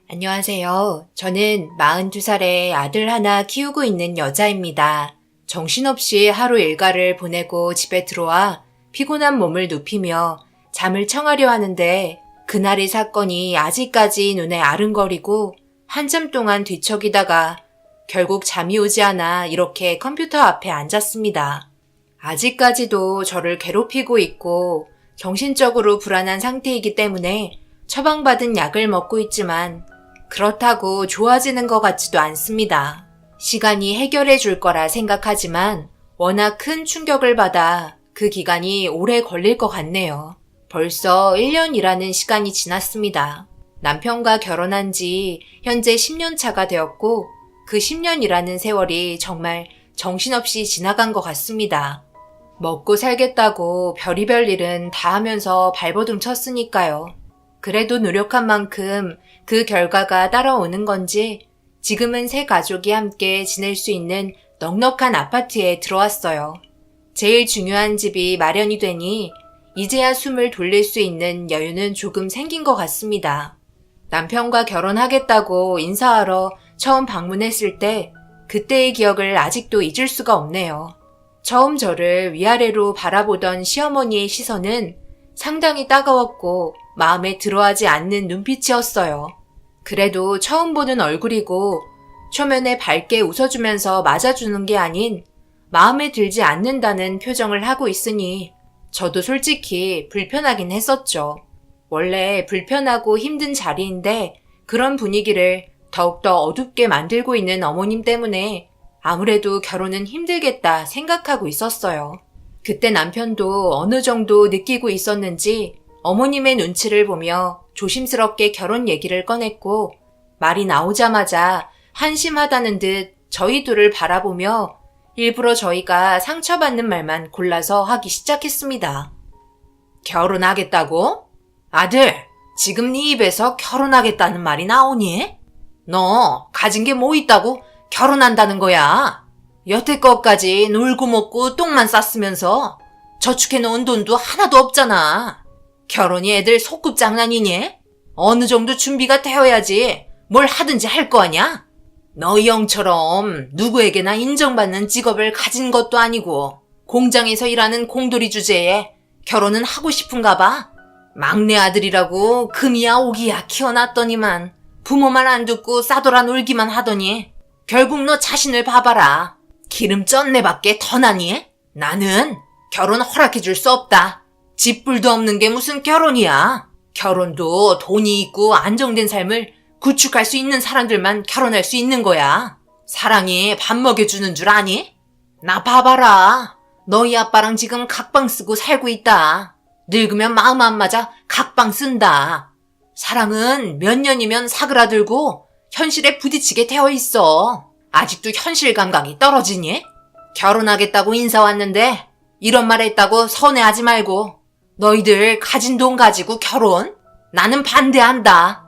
안녕하세요. 저는 42살의 아들 하나 키우고 있는 여자입니다. 정신없이 하루 일과를 보내고 집에 들어와 피곤한 몸을 눕히며 잠을 청하려 하는데 그날의 사건이 아직까지 눈에 아른거리고 한참 동안 뒤척이다가 결국 잠이 오지 않아 이렇게 컴퓨터 앞에 앉았습니다. 아직까지도 저를 괴롭히고 있고 정신적으로 불안한 상태이기 때문에 처방받은 약을 먹고 있지만 그렇다고 좋아지는 것 같지도 않습니다. 시간이 해결해 줄 거라 생각하지만 워낙 큰 충격을 받아 그 기간이 오래 걸릴 것 같네요. 벌써 1년이라는 시간이 지났습니다. 남편과 결혼한 지 현재 10년 차가 되었고 그 10년이라는 세월이 정말 정신없이 지나간 것 같습니다. 먹고 살겠다고 별의별 일은 다 하면서 발버둥 쳤으니까요. 그래도 노력한 만큼 그 결과가 따라오는 건지 지금은 세 가족이 함께 지낼 수 있는 넉넉한 아파트에 들어왔어요. 제일 중요한 집이 마련이 되니 이제야 숨을 돌릴 수 있는 여유는 조금 생긴 것 같습니다. 남편과 결혼하겠다고 인사하러 처음 방문했을 때 그때의 기억을 아직도 잊을 수가 없네요. 처음 저를 위아래로 바라보던 시어머니의 시선은 상당히 따가웠고 마음에 들어하지 않는 눈빛이었어요. 그래도 처음 보는 얼굴이고 초면에 밝게 웃어주면서 맞아주는 게 아닌 마음에 들지 않는다는 표정을 하고 있으니 저도 솔직히 불편하긴 했었죠. 원래 불편하고 힘든 자리인데 그런 분위기를 더욱더 어둡게 만들고 있는 어머님 때문에 아무래도 결혼은 힘들겠다 생각하고 있었어요. 그때 남편도 어느 정도 느끼고 있었는지 어머님의 눈치를 보며 조심스럽게 결혼 얘기를 꺼냈고 말이 나오자마자 한심하다는 듯 저희 둘을 바라보며 일부러 저희가 상처받는 말만 골라서 하기 시작했습니다. 결혼하겠다고? 아들, 지금 네 입에서 결혼하겠다는 말이 나오니? 너 가진 게 뭐 있다고 결혼한다는 거야? 여태껏까지 놀고 먹고 똥만 쌌으면서 저축해놓은 돈도 하나도 없잖아. 결혼이 애들 소꿉 장난이니? 어느 정도 준비가 되어야지 뭘 하든지 할 거 아냐? 너희 형처럼 누구에게나 인정받는 직업을 가진 것도 아니고 공장에서 일하는 공돌이 주제에 결혼은 하고 싶은가 봐. 막내 아들이라고 금이야 오기야 키워놨더니만 부모 말 안 듣고 싸돌아 놀기만 하더니 결국 너 자신을 봐봐라. 기름 쩐내밖에 더 나니? 나는 결혼 허락해줄 수 없다. 집불도 없는 게 무슨 결혼이야. 결혼도 돈이 있고 안정된 삶을 구축할 수 있는 사람들만 결혼할 수 있는 거야. 사랑이 밥 먹여주는 줄 아니? 나 봐봐라. 너희 아빠랑 지금 각방 쓰고 살고 있다. 늙으면 마음 안 맞아 각방 쓴다. 사랑은 몇 년이면 사그라들고 현실에 부딪히게 되어 있어. 아직도 현실 감각이 떨어지니? 결혼하겠다고 인사 왔는데 이런 말 했다고 서운해하지 말고 너희들 가진 돈 가지고 결혼? 나는 반대한다.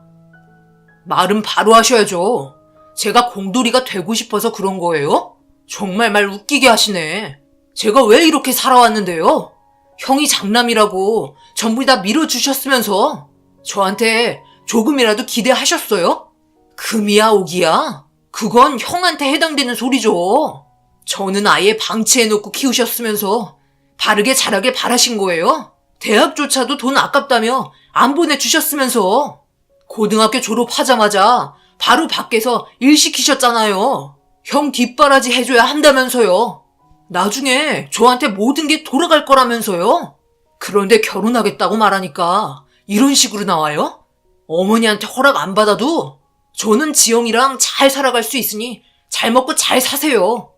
말은 바로 하셔야죠. 제가 공돌이가 되고 싶어서 그런 거예요? 정말 말 웃기게 하시네. 제가 왜 이렇게 살아왔는데요? 형이 장남이라고 전부 다 밀어주셨으면서 저한테 조금이라도 기대하셨어요? 금이야 오기야? 그건 형한테 해당되는 소리죠. 저는 아예 방치해놓고 키우셨으면서 바르게 자라길 바라신 거예요? 대학조차도 돈 아깝다며 안 보내주셨으면서 고등학교 졸업하자마자 바로 밖에서 일 시키셨잖아요. 형 뒷바라지 해줘야 한다면서요. 나중에 저한테 모든 게 돌아갈 거라면서요. 그런데 결혼하겠다고 말하니까 이런 식으로 나와요? 어머니한테 허락 안 받아도 저는 지영이랑 잘 살아갈 수 있으니 잘 먹고 잘 사세요.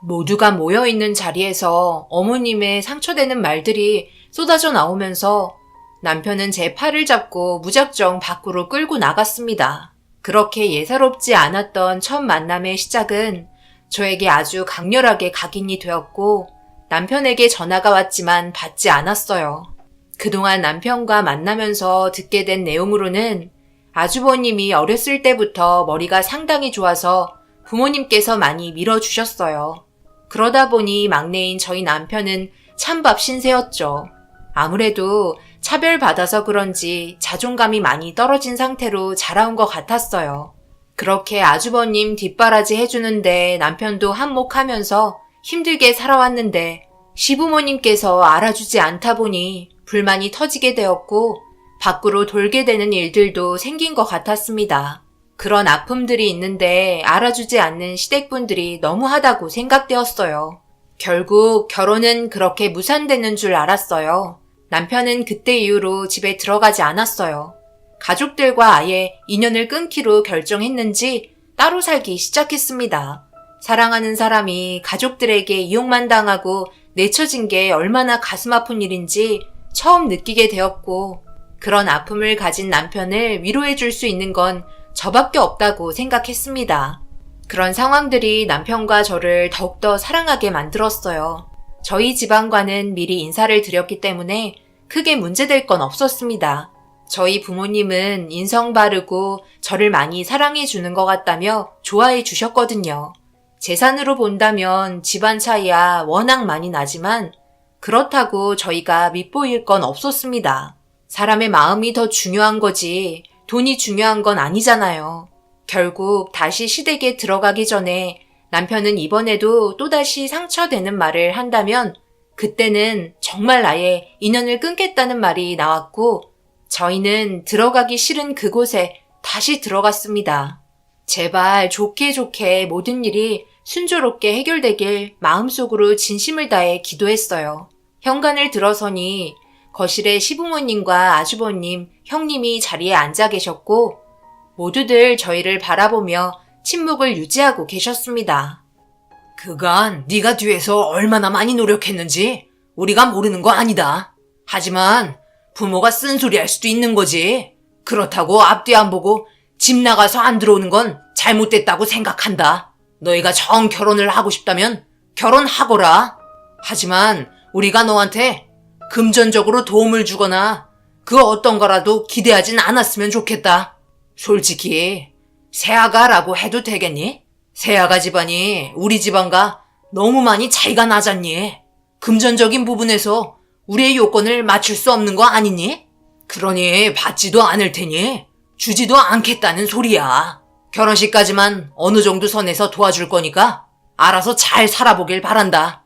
모두가 모여있는 자리에서 어머님의 상처되는 말들이 쏟아져 나오면서 남편은 제 팔을 잡고 무작정 밖으로 끌고 나갔습니다. 그렇게 예사롭지 않았던 첫 만남의 시작은 저에게 아주 강렬하게 각인이 되었고 남편에게 전화가 왔지만 받지 않았어요. 그동안 남편과 만나면서 듣게 된 내용으로는 아주버님이 어렸을 때부터 머리가 상당히 좋아서 부모님께서 많이 밀어주셨어요. 그러다 보니 막내인 저희 남편은 찬밥 신세였죠. 아무래도 차별받아서 그런지 자존감이 많이 떨어진 상태로 자라온 것 같았어요. 그렇게 아주버님 뒷바라지 해주는데 남편도 한몫하면서 힘들게 살아왔는데 시부모님께서 알아주지 않다 보니 불만이 터지게 되었고 밖으로 돌게 되는 일들도 생긴 것 같았습니다. 그런 아픔들이 있는데 알아주지 않는 시댁분들이 너무하다고 생각되었어요. 결국 결혼은 그렇게 무산되는 줄 알았어요. 남편은 그때 이후로 집에 들어가지 않았어요. 가족들과 아예 인연을 끊기로 결정했는지 따로 살기 시작했습니다. 사랑하는 사람이 가족들에게 이용만 당하고 내쳐진 게 얼마나 가슴 아픈 일인지 처음 느끼게 되었고 그런 아픔을 가진 남편을 위로해 줄 수 있는 건 저밖에 없다고 생각했습니다. 그런 상황들이 남편과 저를 더욱더 사랑하게 만들었어요. 저희 집안과는 미리 인사를 드렸기 때문에 크게 문제될 건 없었습니다. 저희 부모님은 인성 바르고 저를 많이 사랑해 주는 것 같다며 좋아해 주셨거든요. 재산으로 본다면 집안 차이야 워낙 많이 나지만 그렇다고 저희가 밉보일 건 없었습니다. 사람의 마음이 더 중요한 거지 돈이 중요한 건 아니잖아요. 결국 다시 시댁에 들어가기 전에 남편은 이번에도 또다시 상처되는 말을 한다면 그때는 정말 아예 인연을 끊겠다는 말이 나왔고 저희는 들어가기 싫은 그곳에 다시 들어갔습니다. 제발 좋게 좋게 모든 일이 순조롭게 해결되길 마음속으로 진심을 다해 기도했어요. 현관을 들어서니 거실에 시부모님과 아주버님, 형님이 자리에 앉아 계셨고 모두들 저희를 바라보며 침묵을 유지하고 계셨습니다. 그간 네가 뒤에서 얼마나 많이 노력했는지 우리가 모르는 거 아니다. 하지만 부모가 쓴소리 할 수도 있는 거지. 그렇다고 앞뒤 안 보고 집 나가서 안 들어오는 건 잘못됐다고 생각한다. 너희가 정 결혼을 하고 싶다면 결혼하거라. 하지만 우리가 너한테 금전적으로 도움을 주거나 그 어떤 거라도 기대하진 않았으면 좋겠다. 솔직히 새아가라고 해도 되겠니? 새아가 집안이 우리 집안과 너무 많이 차이가 나잖니? 금전적인 부분에서 우리의 요건을 맞출 수 없는 거 아니니? 그러니 받지도 않을 테니 주지도 않겠다는 소리야. 결혼식까지만 어느 정도 선에서 도와줄 거니까 알아서 잘 살아보길 바란다.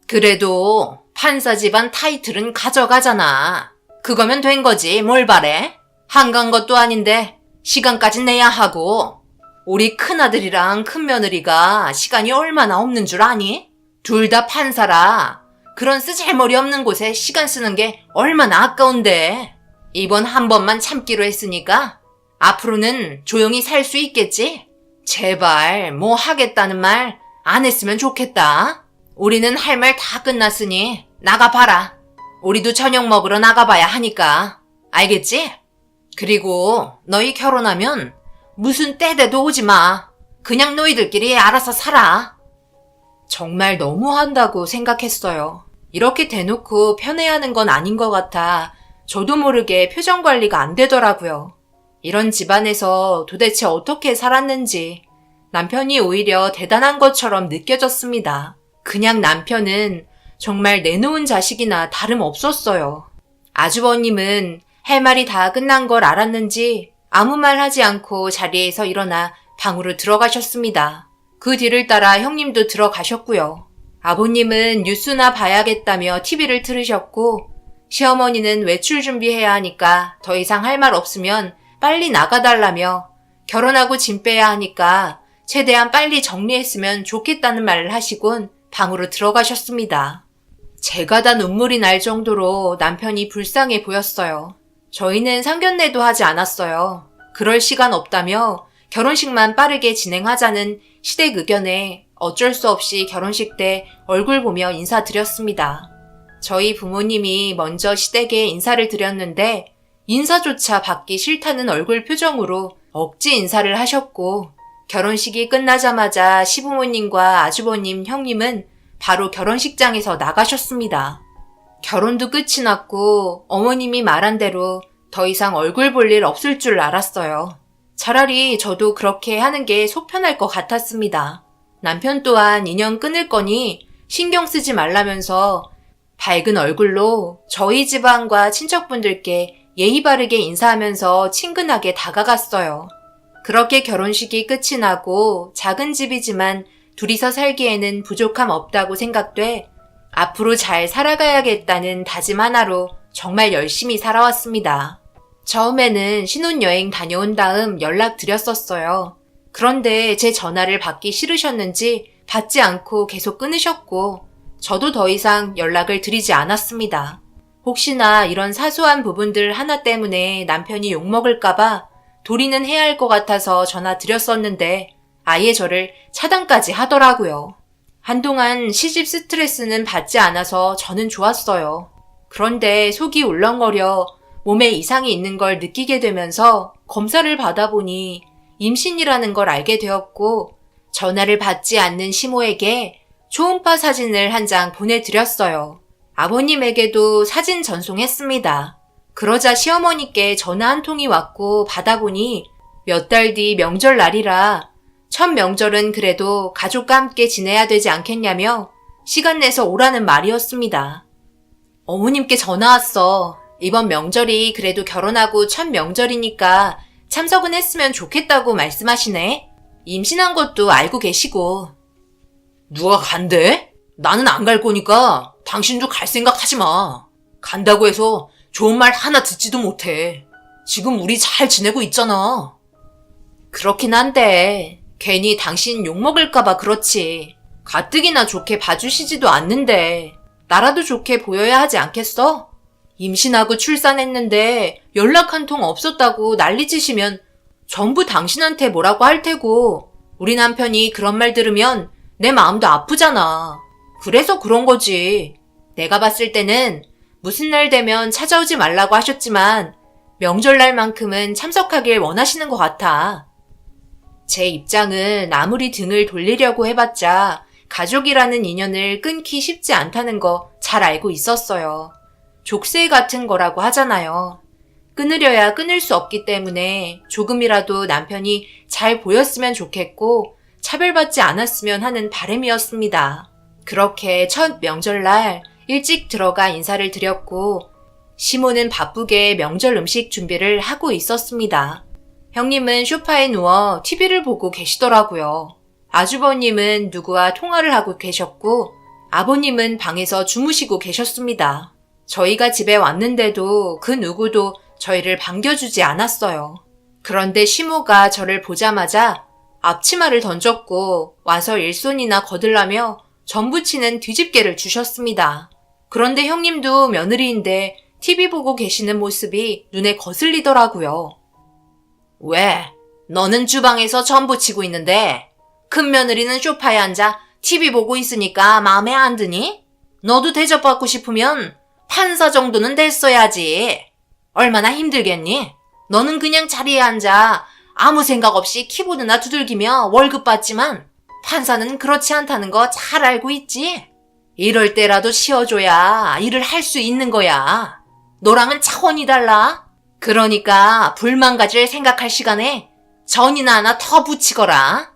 그래도 판사 집안 타이틀은 가져가잖아. 그거면 된 거지 뭘 바래? 한간 것도 아닌데 시간까지 내야 하고 우리 큰아들이랑 큰며느리가 시간이 얼마나 없는 줄 아니? 둘 다 판사라 그런 쓰잘머리 없는 곳에 시간 쓰는 게 얼마나 아까운데. 이번 한 번만 참기로 했으니까 앞으로는 조용히 살 수 있겠지? 제발 뭐 하겠다는 말 안 했으면 좋겠다. 우리는 할 말 다 끝났으니 나가봐라. 우리도 저녁 먹으러 나가봐야 하니까. 알겠지? 그리고 너희 결혼하면 무슨 때돼도 오지 마. 그냥 너희들끼리 알아서 살아. 정말 너무한다고 생각했어요. 이렇게 대놓고 편애하는 건 아닌 것 같아 저도 모르게 표정 관리가 안 되더라고요. 이런 집안에서 도대체 어떻게 살았는지 남편이 오히려 대단한 것처럼 느껴졌습니다. 그냥 남편은 정말 내놓은 자식이나 다름없었어요. 아주버님은 할 말이 다 끝난 걸 알았는지 아무 말 하지 않고 자리에서 일어나 방으로 들어가셨습니다. 그 뒤를 따라 형님도 들어가셨고요. 아버님은 뉴스나 봐야겠다며 TV를 틀으셨고 시어머니는 외출 준비해야 하니까 더 이상 할 말 없으면 빨리 나가달라며 결혼하고 짐 빼야 하니까 최대한 빨리 정리했으면 좋겠다는 말을 하시곤 방으로 들어가셨습니다. 제가 다 눈물이 날 정도로 남편이 불쌍해 보였어요. 저희는 상견례도 하지 않았어요. 그럴 시간 없다며 결혼식만 빠르게 진행하자는 시댁 의견에 어쩔 수 없이 결혼식 때 얼굴 보며 인사드렸습니다. 저희 부모님이 먼저 시댁에 인사를 드렸는데 인사조차 받기 싫다는 얼굴 표정으로 억지 인사를 하셨고 결혼식이 끝나자마자 시부모님과 아주버님, 형님은 바로 결혼식장에서 나가셨습니다. 결혼도 끝이 났고 어머님이 말한 대로 더 이상 얼굴 볼 일 없을 줄 알았어요. 차라리 저도 그렇게 하는 게 속 편할 것 같았습니다. 남편 또한 인연 끊을 거니 신경 쓰지 말라면서 밝은 얼굴로 저희 집안과 친척분들께 예의 바르게 인사하면서 친근하게 다가갔어요. 그렇게 결혼식이 끝이 나고 작은 집이지만 둘이서 살기에는 부족함 없다고 생각돼 앞으로 잘 살아가야겠다는 다짐 하나로 정말 열심히 살아왔습니다. 처음에는 신혼여행 다녀온 다음 연락드렸었어요. 그런데 제 전화를 받기 싫으셨는지 받지 않고 계속 끊으셨고 저도 더 이상 연락을 드리지 않았습니다. 혹시나 이런 사소한 부분들 하나 때문에 남편이 욕먹을까봐 도리는 해야 할 것 같아서 전화 드렸었는데 아예 저를 차단까지 하더라고요. 한동안 시집 스트레스는 받지 않아서 저는 좋았어요. 그런데 속이 울렁거려 몸에 이상이 있는 걸 느끼게 되면서 검사를 받아보니 임신이라는 걸 알게 되었고 전화를 받지 않는 시모에게 초음파 사진을 한 장 보내드렸어요. 아버님에게도 사진 전송했습니다. 그러자 시어머니께 전화 한 통이 왔고 받아보니 몇 달 뒤 명절날이라 첫 명절은 그래도 가족과 함께 지내야 되지 않겠냐며 시간 내서 오라는 말이었습니다. 어머님께 전화 왔어. 이번 명절이 그래도 결혼하고 첫 명절이니까 참석은 했으면 좋겠다고 말씀하시네. 임신한 것도 알고 계시고. 누가 간대? 나는 안 갈 거니까 당신도 갈 생각 하지 마. 간다고 해서 좋은 말 하나 듣지도 못해. 지금 우리 잘 지내고 있잖아. 그렇긴 한데 괜히 당신 욕먹을까봐 그렇지. 가뜩이나 좋게 봐주시지도 않는데 나라도 좋게 보여야 하지 않겠어? 임신하고 출산했는데 연락 한 통 없었다고 난리치시면 전부 당신한테 뭐라고 할 테고 우리 남편이 그런 말 들으면 내 마음도 아프잖아. 그래서 그런 거지. 내가 봤을 때는 무슨 날 되면 찾아오지 말라고 하셨지만 명절날만큼은 참석하길 원하시는 것 같아. 제 입장은 아무리 등을 돌리려고 해봤자 가족이라는 인연을 끊기 쉽지 않다는 거 잘 알고 있었어요. 족쇄 같은 거라고 하잖아요. 끊으려야 끊을 수 없기 때문에 조금이라도 남편이 잘 보였으면 좋겠고 차별받지 않았으면 하는 바람이었습니다. 그렇게 첫 명절날 일찍 들어가 인사를 드렸고 시모는 바쁘게 명절 음식 준비를 하고 있었습니다. 형님은 소파에 누워 TV를 보고 계시더라고요. 아주버님은 누구와 통화를 하고 계셨고 아버님은 방에서 주무시고 계셨습니다. 저희가 집에 왔는데도 그 누구도 저희를 반겨주지 않았어요. 그런데 시모가 저를 보자마자 앞치마를 던졌고 와서 일손이나 거들라며 전부치는 뒤집개를 주셨습니다. 그런데 형님도 며느리인데 TV 보고 계시는 모습이 눈에 거슬리더라고요. 왜? 너는 주방에서 전부치고 있는데 큰 며느리는 소파에 앉아 TV 보고 있으니까 마음에 안 드니? 너도 대접받고 싶으면 판사 정도는 됐어야지. 얼마나 힘들겠니? 너는 그냥 자리에 앉아 아무 생각 없이 키보드나 두들기며 월급 받지만 판사는 그렇지 않다는 거 잘 알고 있지? 이럴 때라도 쉬어줘야 일을 할 수 있는 거야. 너랑은 차원이 달라. 그러니까 불만 가질 생각할 시간에 전이나 하나 더 붙이거라.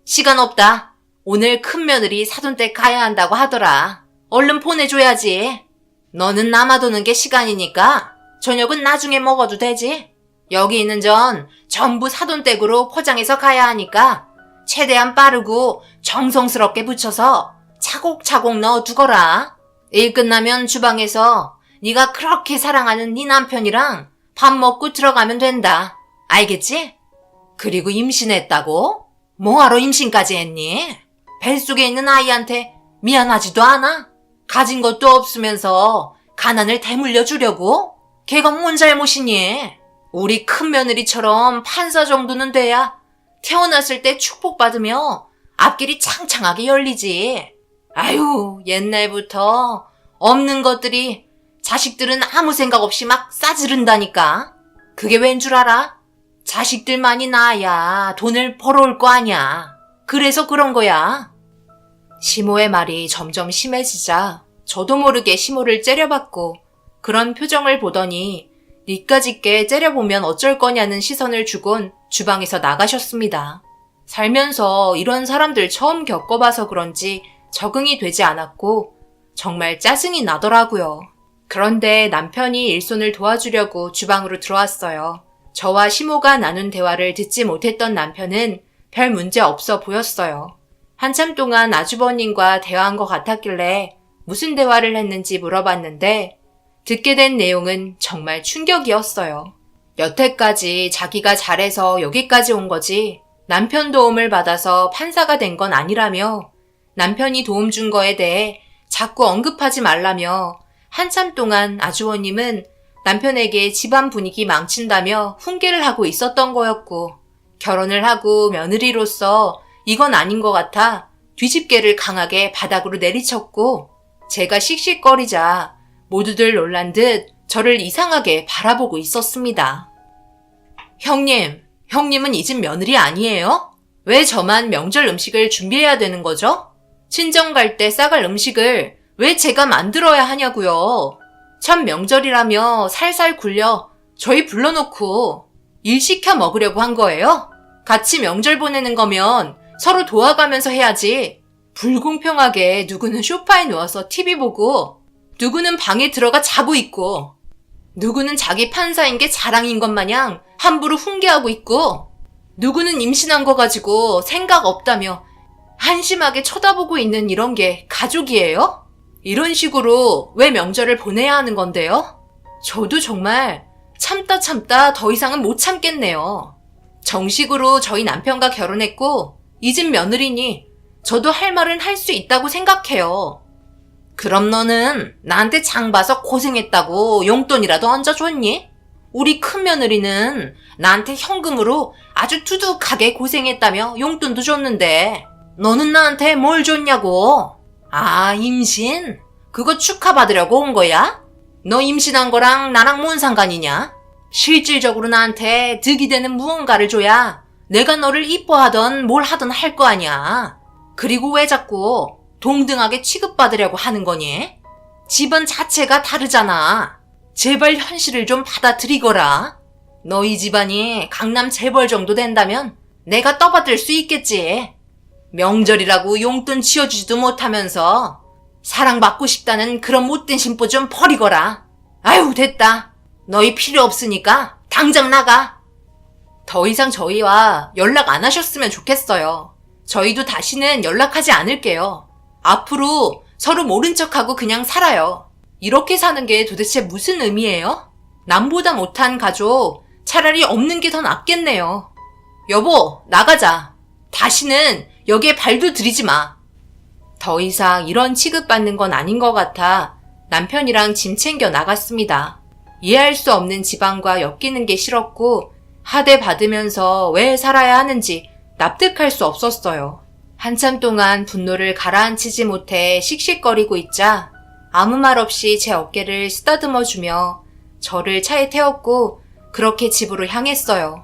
시간 없다. 오늘 큰며느리 사돈댁 가야 한다고 하더라. 얼른 보내줘야지. 너는 남아도는 게 시간이니까 저녁은 나중에 먹어도 되지. 여기 있는 전 전부 사돈댁으로 포장해서 가야 하니까 최대한 빠르고 정성스럽게 붙여서 차곡차곡 넣어두거라. 일 끝나면 주방에서 네가 그렇게 사랑하는 네 남편이랑 밥 먹고 들어가면 된다. 알겠지? 그리고 임신했다고? 뭐하러 임신까지 했니? 뱃속에 있는 아이한테 미안하지도 않아? 가진 것도 없으면서 가난을 대물려 주려고? 걔가 뭔 잘못이니? 우리 큰며느리처럼 판사 정도는 돼야 태어났을 때 축복받으며 앞길이 창창하게 열리지. 아유, 옛날부터 없는 것들이 자식들은 아무 생각 없이 막 싸지른다니까. 그게 왠 줄 알아? 자식들만이 낳아야 돈을 벌어올 거 아냐. 그래서 그런 거야. 시모의 말이 점점 심해지자 저도 모르게 시모를 째려봤고 그런 표정을 보더니 니까짓게 째려보면 어쩔 거냐는 시선을 주곤 주방에서 나가셨습니다. 살면서 이런 사람들 처음 겪어봐서 그런지 적응이 되지 않았고 정말 짜증이 나더라고요. 그런데 남편이 일손을 도와주려고 주방으로 들어왔어요. 저와 시모가 나눈 대화를 듣지 못했던 남편은 별 문제 없어 보였어요. 한참 동안 아주버님과 대화한 것 같았길래 무슨 대화를 했는지 물어봤는데 듣게 된 내용은 정말 충격이었어요. 여태까지 자기가 잘해서 여기까지 온 거지 남편 도움을 받아서 판사가 된 건 아니라며 남편이 도움 준 거에 대해 자꾸 언급하지 말라며 한참 동안 아주버님은 남편에게 집안 분위기 망친다며 훈계를 하고 있었던 거였고 결혼을 하고 며느리로서 이건 아닌 것 같아 뒤집개를 강하게 바닥으로 내리쳤고 제가 씩씩거리자 모두들 놀란 듯 저를 이상하게 바라보고 있었습니다. 형님은 이 집 며느리 아니에요? 왜 저만 명절 음식을 준비해야 되는 거죠? 친정 갈 때 싸갈 음식을 왜 제가 만들어야 하냐고요? 참 명절이라며 살살 굴려 저희 불러놓고 일 시켜 먹으려고 한 거예요? 같이 명절 보내는 거면 서로 도와가면서 해야지. 불공평하게 누구는 소파에 누워서 TV 보고 누구는 방에 들어가 자고 있고 누구는 자기 판사인 게 자랑인 것 마냥 함부로 훈계하고 있고 누구는 임신한 거 가지고 생각 없다며 한심하게 쳐다보고 있는 이런 게 가족이에요? 이런 식으로 왜 명절을 보내야 하는 건데요? 저도 정말 참다 더 이상은 못 참겠네요. 정식으로 저희 남편과 결혼했고 이 집 며느리니 저도 할 말은 할 수 있다고 생각해요. 그럼 너는 나한테 장 봐서 고생했다고 용돈이라도 얹어줬니? 우리 큰 며느리는 나한테 현금으로 아주 두둑하게 고생했다며 용돈도 줬는데 너는 나한테 뭘 줬냐고. 아, 임신? 그거 축하받으려고 온 거야? 너 임신한 거랑 나랑 뭔 상관이냐? 실질적으로 나한테 득이 되는 무언가를 줘야 내가 너를 이뻐하던 뭘 하든 할 거 아니야. 그리고 왜 자꾸 동등하게 취급받으려고 하는 거니? 집안 자체가 다르잖아. 제발 현실을 좀 받아들이거라. 너희 집안이 강남 재벌 정도 된다면 내가 떠받들 수 있겠지. 명절이라고 용돈 지어주지도 못하면서 사랑받고 싶다는 그런 못된 심보 좀 버리거라. 아유, 됐다. 너희 필요 없으니까 당장 나가. 더 이상 저희와 연락 안 하셨으면 좋겠어요. 저희도 다시는 연락하지 않을게요. 앞으로 서로 모른 척하고 그냥 살아요. 이렇게 사는 게 도대체 무슨 의미예요? 남보다 못한 가족 차라리 없는 게 더 낫겠네요. 여보, 나가자. 다시는 여기에 발도 들이지 마. 더 이상 이런 취급받는 건 아닌 것 같아 남편이랑 짐 챙겨 나갔습니다. 이해할 수 없는 집안과 엮이는 게 싫었고 하대 받으면서 왜 살아야 하는지 납득할 수 없었어요. 한참 동안 분노를 가라앉히지 못해 씩씩거리고 있자 아무 말 없이 제 어깨를 쓰다듬어주며 저를 차에 태웠고 그렇게 집으로 향했어요.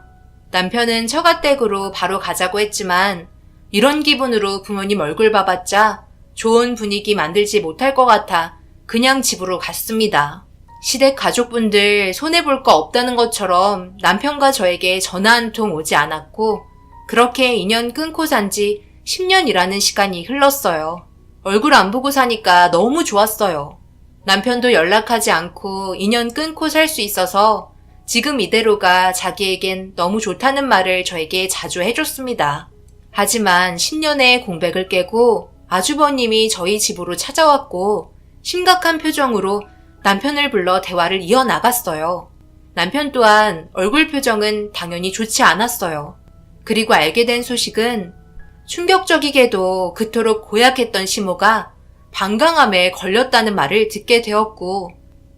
남편은 처가댁으로 바로 가자고 했지만 이런 기분으로 부모님 얼굴 봐봤자 좋은 분위기 만들지 못할 것 같아 그냥 집으로 갔습니다. 시댁 가족분들 손해볼 거 없다는 것처럼 남편과 저에게 전화 한 통 오지 않았고 그렇게 인연 끊고 산 지 10년이라는 시간이 흘렀어요. 얼굴 안 보고 사니까 너무 좋았어요. 남편도 연락하지 않고 인연 끊고 살 수 있어서 지금 이대로가 자기에겐 너무 좋다는 말을 저에게 자주 해줬습니다. 하지만 10년의 공백을 깨고 아주버님이 저희 집으로 찾아왔고 심각한 표정으로 남편을 불러 대화를 이어나갔어요. 남편 또한 얼굴 표정은 당연히 좋지 않았어요. 그리고 알게 된 소식은 충격적이게도 그토록 고약했던 시모가 방광암에 걸렸다는 말을 듣게 되었고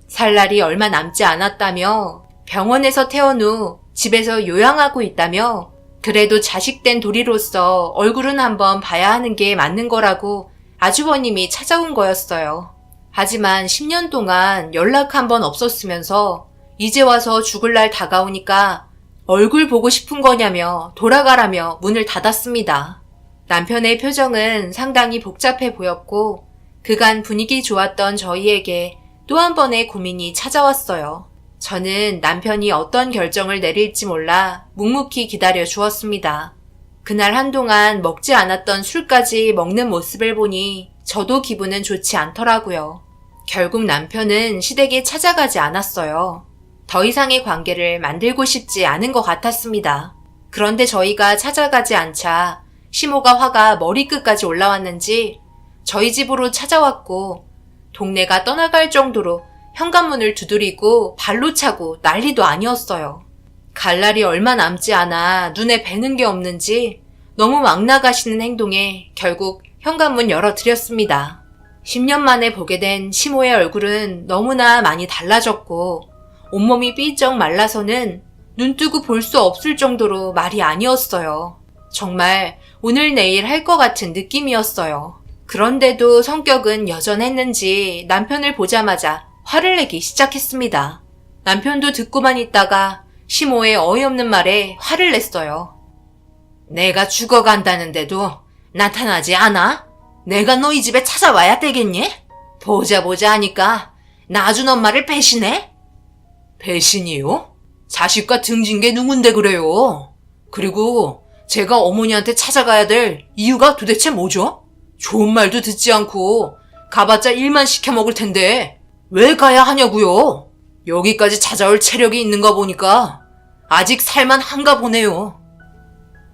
살 날이 얼마 남지 않았다며 병원에서 퇴원 후 집에서 요양하고 있다며 그래도 자식된 도리로서 얼굴은 한번 봐야 하는 게 맞는 거라고 아주버님이 찾아온 거였어요. 하지만 10년 동안 연락 한번 없었으면서 이제 와서 죽을 날 다가오니까 얼굴 보고 싶은 거냐며 돌아가라며 문을 닫았습니다. 남편의 표정은 상당히 복잡해 보였고 그간 분위기 좋았던 저희에게 또 한 번의 고민이 찾아왔어요. 저는 남편이 어떤 결정을 내릴지 몰라 묵묵히 기다려 주었습니다. 그날 한동안 먹지 않았던 술까지 먹는 모습을 보니 저도 기분은 좋지 않더라고요. 결국 남편은 시댁에 찾아가지 않았어요. 더 이상의 관계를 만들고 싶지 않은 것 같았습니다. 그런데 저희가 찾아가지 않자 시모가 화가 머리끝까지 올라왔는지 저희 집으로 찾아왔고 동네가 떠나갈 정도로 현관문을 두드리고 발로 차고 난리도 아니었어요. 갈 날이 얼마 남지 않아 눈에 뵈는 게 없는지 너무 막 나가시는 행동에 결국 현관문 열어드렸습니다. 10년 만에 보게 된 시모의 얼굴은 너무나 많이 달라졌고 온몸이 삐쩍 말라서는 눈뜨고 볼 수 없을 정도로 말이 아니었어요. 정말 오늘 내일 할 것 같은 느낌이었어요. 그런데도 성격은 여전했는지 남편을 보자마자 화를 내기 시작했습니다. 남편도 듣고만 있다가 시모의 어이없는 말에 화를 냈어요. 내가 죽어간다는데도 나타나지 않아? 내가 너희 집에 찾아와야 되겠니? 보자 하니까 나준 엄마를 배신해? 배신이요? 자식과 등진 게 누군데 그래요? 그리고 제가 어머니한테 찾아가야 될 이유가 도대체 뭐죠? 좋은 말도 듣지 않고 가봤자 일만 시켜 먹을 텐데 왜 가야 하냐고요? 여기까지 찾아올 체력이 있는가 보니까 아직 살만한가 보네요.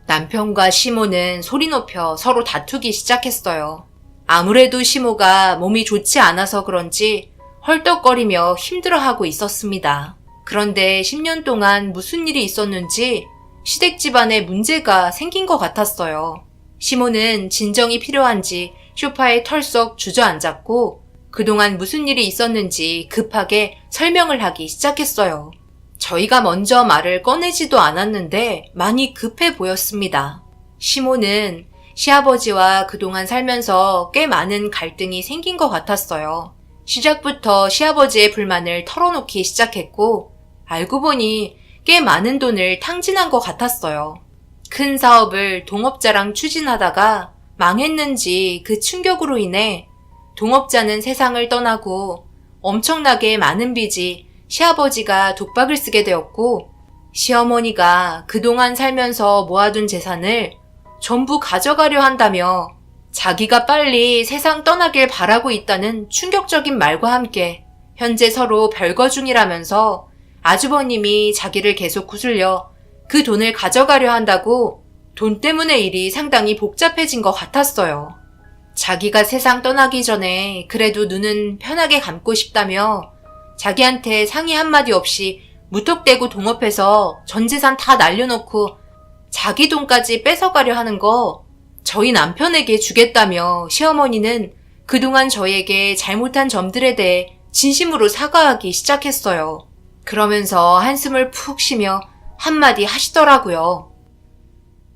남편과 시모는 소리 높여 서로 다투기 시작했어요. 아무래도 시모가 몸이 좋지 않아서 그런지 헐떡거리며 힘들어하고 있었습니다. 그런데 10년 동안 무슨 일이 있었는지 시댁 집안에 문제가 생긴 것 같았어요. 시모는 진정이 필요한지 소파에 털썩 주저앉았고 그동안 무슨 일이 있었는지 급하게 설명을 하기 시작했어요. 저희가 먼저 말을 꺼내지도 않았는데 많이 급해 보였습니다. 시모는 시아버지와 그동안 살면서 꽤 많은 갈등이 생긴 것 같았어요. 시작부터 시아버지의 불만을 털어놓기 시작했고 알고 보니 꽤 많은 돈을 탕진한 것 같았어요. 큰 사업을 동업자랑 추진하다가 망했는지 그 충격으로 인해 동업자는 세상을 떠나고 엄청나게 많은 빚이 시아버지가 독박을 쓰게 되었고 시어머니가 그동안 살면서 모아둔 재산을 전부 가져가려 한다며 자기가 빨리 세상 떠나길 바라고 있다는 충격적인 말과 함께 현재 서로 별거 중이라면서 아주버님이 자기를 계속 구슬려 그 돈을 가져가려 한다고 돈 때문에 일이 상당히 복잡해진 것 같았어요. 자기가 세상 떠나기 전에 그래도 눈은 편하게 감고 싶다며 자기한테 상의 한마디 없이 무턱대고 동업해서 전 재산 다 날려놓고 자기 돈까지 뺏어가려 하는 거 저희 남편에게 주겠다며 시어머니는 그동안 저에게 잘못한 점들에 대해 진심으로 사과하기 시작했어요. 그러면서 한숨을 푹 쉬며 한마디 하시더라고요.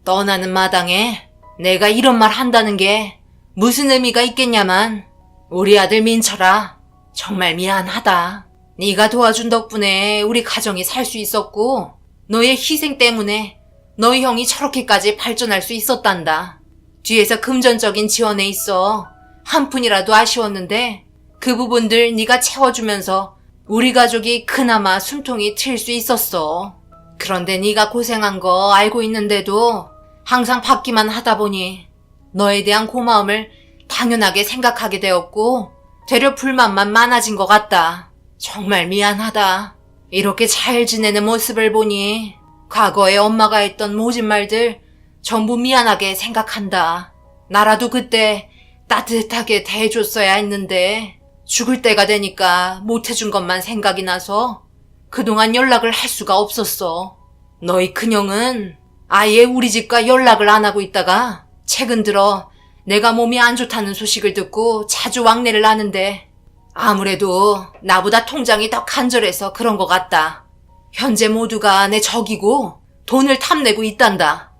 떠나는 마당에 내가 이런 말 한다는 게 무슨 의미가 있겠냐만 우리 아들 민철아 정말 미안하다. 네가 도와준 덕분에 우리 가정이 살 수 있었고 너의 희생 때문에 너희 형이 저렇게까지 발전할 수 있었단다. 뒤에서 금전적인 지원에 있어 한 푼이라도 아쉬웠는데 그 부분들 네가 채워주면서 우리 가족이 그나마 숨통이 트일 수 있었어. 그런데 네가 고생한 거 알고 있는데도 항상 받기만 하다 보니 너에 대한 고마움을 당연하게 생각하게 되었고 되려 불만만 많아진 것 같다. 정말 미안하다. 이렇게 잘 지내는 모습을 보니 과거에 엄마가 했던 모진 말들 전부 미안하게 생각한다. 나라도 그때 따뜻하게 대해줬어야 했는데 죽을 때가 되니까 못해준 것만 생각이 나서 그동안 연락을 할 수가 없었어. 너희 큰형은 아예 우리 집과 연락을 안 하고 있다가 최근 들어 내가 몸이 안 좋다는 소식을 듣고 자주 왕래를 하는데 아무래도 나보다 통장이 더 간절해서 그런 것 같다. 현재 모두가 내 적이고 돈을 탐내고 있단다.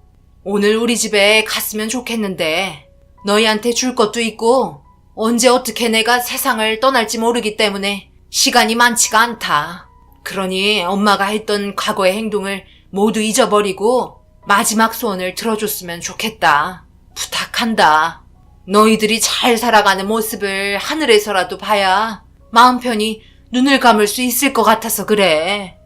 오늘 우리 집에 갔으면 좋겠는데 너희한테 줄 것도 있고 언제 어떻게 내가 세상을 떠날지 모르기 때문에 시간이 많지가 않다. 그러니 엄마가 했던 과거의 행동을 모두 잊어버리고 마지막 소원을 들어줬으면 좋겠다. 부탁한다. 너희들이 잘 살아가는 모습을 하늘에서라도 봐야 마음 편히 눈을 감을 수 있을 것 같아서 그래.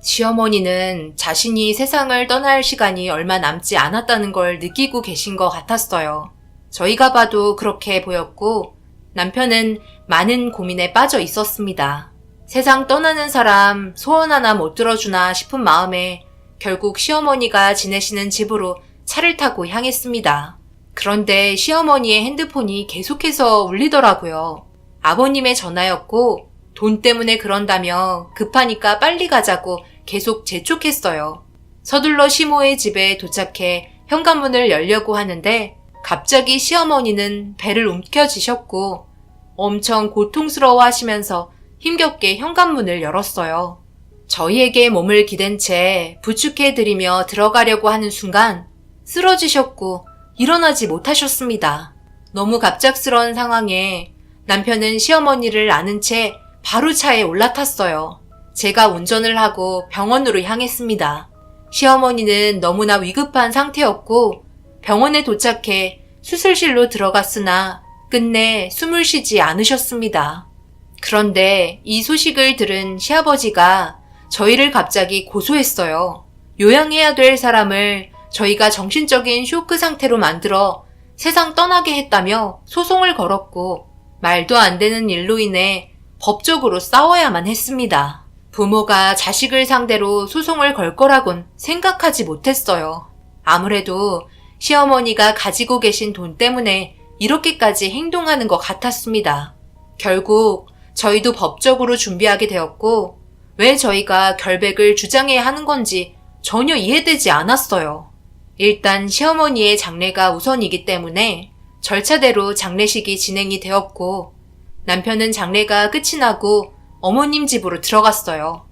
시어머니는 자신이 세상을 떠날 시간이 얼마 남지 않았다는 걸 느끼고 계신 것 같았어요. 저희가 봐도 그렇게 보였고 남편은 많은 고민에 빠져 있었습니다. 세상 떠나는 사람 소원 하나 못 들어주나 싶은 마음에 결국 시어머니가 지내시는 집으로 차를 타고 향했습니다. 그런데 시어머니의 핸드폰이 계속해서 울리더라고요. 아버님의 전화였고 돈 때문에 그런다며 급하니까 빨리 가자고 계속 재촉했어요. 서둘러 시모의 집에 도착해 현관문을 열려고 하는데 갑자기 시어머니는 배를 움켜쥐셨고 엄청 고통스러워 하시면서 힘겹게 현관문을 열었어요. 저희에게 몸을 기댄 채 부축해드리며 들어가려고 하는 순간 쓰러지셨고 일어나지 못하셨습니다. 너무 갑작스러운 상황에 남편은 시어머니를 안은 채 바로 차에 올라탔어요. 제가 운전을 하고 병원으로 향했습니다. 시어머니는 너무나 위급한 상태였고 병원에 도착해 수술실로 들어갔으나 끝내 숨을 쉬지 않으셨습니다. 그런데 이 소식을 들은 시아버지가 저희를 갑자기 고소했어요. 요양해야 될 사람을 저희가 정신적인 쇼크 상태로 만들어 세상 떠나게 했다며 소송을 걸었고 말도 안 되는 일로 인해 법적으로 싸워야만 했습니다. 부모가 자식을 상대로 소송을 걸 거라곤 생각하지 못했어요. 아무래도 시어머니가 가지고 계신 돈 때문에 이렇게까지 행동하는 것 같았습니다. 결국 저희도 법적으로 준비하게 되었고 왜 저희가 결백을 주장해야 하는 건지 전혀 이해되지 않았어요. 일단 시어머니의 장례가 우선이기 때문에 절차대로 장례식이 진행이 되었고 남편은 장례가 끝이 나고 어머님 집으로 들어갔어요.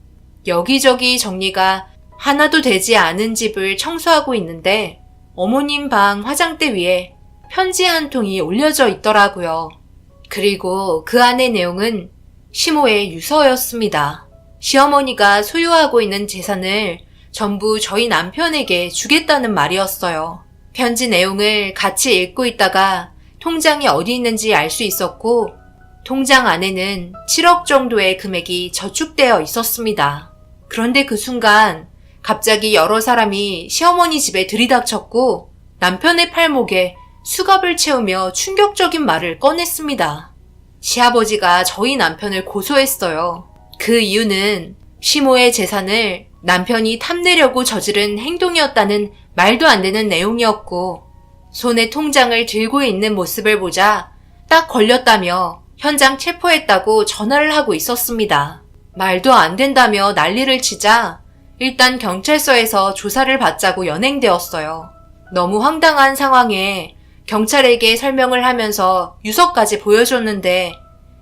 여기저기 정리가 하나도 되지 않은 집을 청소하고 있는데 어머님 방 화장대 위에 편지 한 통이 올려져 있더라고요. 그리고 그 안의 내용은 시모의 유서였습니다. 시어머니가 소유하고 있는 재산을 전부 저희 남편에게 주겠다는 말이었어요. 편지 내용을 같이 읽고 있다가 통장이 어디 있는지 알 수 있었고 통장 안에는 7억 정도의 금액이 저축되어 있었습니다. 그런데 그 순간 갑자기 여러 사람이 시어머니 집에 들이닥쳤고 남편의 팔목에 수갑을 채우며 충격적인 말을 꺼냈습니다. 시아버지가 저희 남편을 고소했어요. 그 이유는 시모의 재산을 남편이 탐내려고 저지른 행동이었다는 말도 안 되는 내용이었고 손에 통장을 들고 있는 모습을 보자 딱 걸렸다며 현장 체포했다고 전화를 하고 있었습니다. 말도 안 된다며 난리를 치자 일단 경찰서에서 조사를 받자고 연행되었어요. 너무 황당한 상황에 경찰에게 설명을 하면서 유서까지 보여줬는데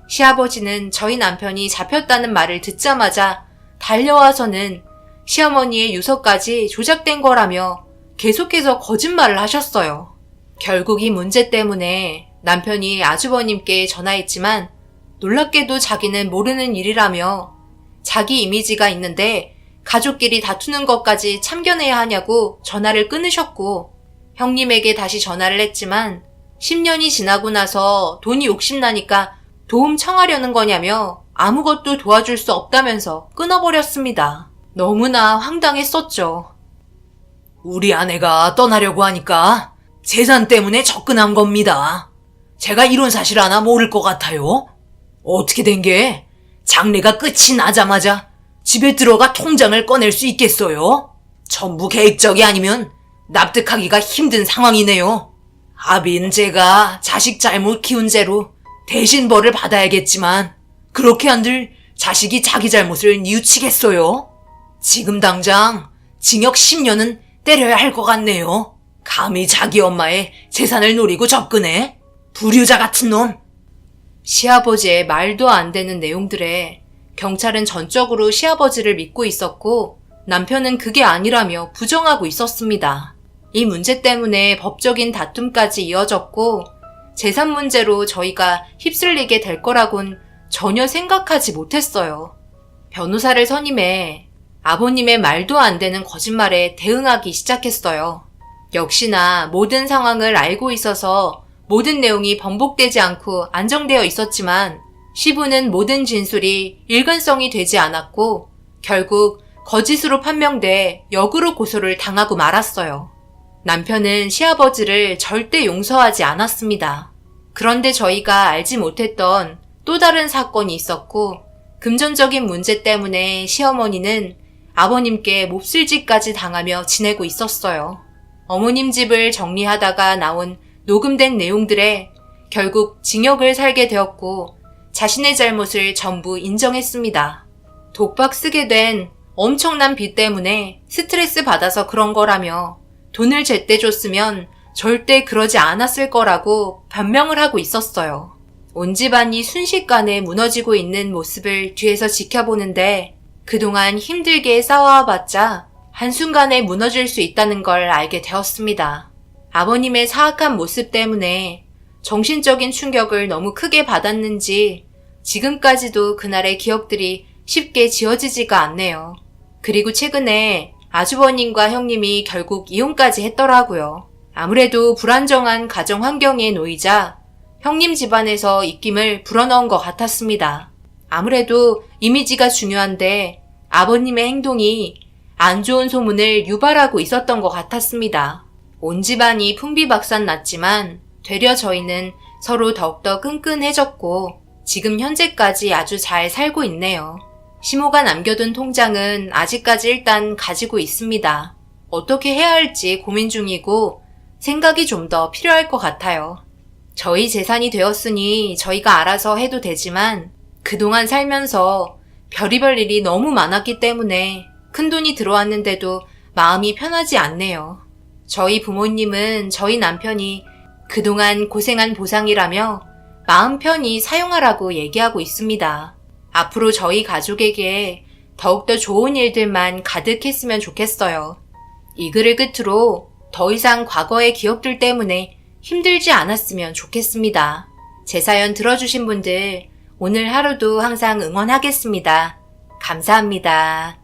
시아버지는 저희 남편이 잡혔다는 말을 듣자마자 달려와서는 시어머니의 유서까지 조작된 거라며 계속해서 거짓말을 하셨어요. 결국 이 문제 때문에 남편이 아주버님께 전화했지만 놀랍게도 자기는 모르는 일이라며 자기 이미지가 있는데 가족끼리 다투는 것까지 참견해야 하냐고 전화를 끊으셨고 형님에게 다시 전화를 했지만 10년이 지나고 나서 돈이 욕심나니까 도움 청하려는 거냐며 아무것도 도와줄 수 없다면서 끊어버렸습니다. 너무나 황당했었죠. 우리 아내가 떠나려고 하니까 재산 때문에 접근한 겁니다. 제가 이런 사실 하나 모를 것 같아요. 어떻게 된 게 장례가 끝이 나자마자 집에 들어가 통장을 꺼낼 수 있겠어요? 전부 계획적이 아니면 납득하기가 힘든 상황이네요. 아비는 제가 자식 잘못 키운 죄로 대신 벌을 받아야겠지만 그렇게 한들 자식이 자기 잘못을 뉘우치겠어요? 지금 당장 징역 10년은 때려야 할 것 같네요. 감히 자기 엄마의 재산을 노리고 접근해? 불효자 같은 놈. 시아버지의 말도 안 되는 내용들에 경찰은 전적으로 시아버지를 믿고 있었고 남편은 그게 아니라며 부정하고 있었습니다. 이 문제 때문에 법적인 다툼까지 이어졌고 재산 문제로 저희가 휩쓸리게 될 거라곤 전혀 생각하지 못했어요. 변호사를 선임해 아버님의 말도 안 되는 거짓말에 대응하기 시작했어요. 역시나 모든 상황을 알고 있어서 모든 내용이 번복되지 않고 안정되어 있었지만 시부는 모든 진술이 일관성이 되지 않았고 결국 거짓으로 판명돼 역으로 고소를 당하고 말았어요. 남편은 시아버지를 절대 용서하지 않았습니다. 그런데 저희가 알지 못했던 또 다른 사건이 있었고, 금전적인 문제 때문에 시어머니는 아버님께 몹쓸짓까지 당하며 지내고 있었어요. 어머님 집을 정리하다가 나온 녹음된 내용들에 결국 징역을 살게 되었고, 자신의 잘못을 전부 인정했습니다. 독박 쓰게 된 엄청난 빚 때문에 스트레스 받아서 그런 거라며 돈을 제때 줬으면 절대 그러지 않았을 거라고 변명을 하고 있었어요. 온 집안이 순식간에 무너지고 있는 모습을 뒤에서 지켜보는데 그동안 힘들게 싸워봤자 한순간에 무너질 수 있다는 걸 알게 되었습니다. 아버님의 사악한 모습 때문에 정신적인 충격을 너무 크게 받았는지 지금까지도 그날의 기억들이 쉽게 지워지지가 않네요. 그리고 최근에 아주버님과 형님이 결국 이혼까지 했더라고요. 아무래도 불안정한 가정 환경에 놓이자 형님 집안에서 입김을 불어넣은 것 같았습니다. 아무래도 이미지가 중요한데 아버님의 행동이 안 좋은 소문을 유발하고 있었던 것 같았습니다. 온 집안이 풍비박산 났지만 되려 저희는 서로 더욱더 끈끈해졌고 지금 현재까지 아주 잘 살고 있네요. 시모가 남겨둔 통장은 아직까지 일단 가지고 있습니다. 어떻게 해야 할지 고민 중이고 생각이 좀 더 필요할 것 같아요. 저희 재산이 되었으니 저희가 알아서 해도 되지만 그동안 살면서 별의별 일이 너무 많았기 때문에 큰돈이 들어왔는데도 마음이 편하지 않네요. 저희 부모님은 저희 남편이 그동안 고생한 보상이라며 마음 편히 사용하라고 얘기하고 있습니다. 앞으로 저희 가족에게 더욱더 좋은 일들만 가득했으면 좋겠어요. 이 글을 끝으로 더 이상 과거의 기억들 때문에 힘들지 않았으면 좋겠습니다. 제 사연 들어주신 분들 오늘 하루도 항상 응원하겠습니다. 감사합니다.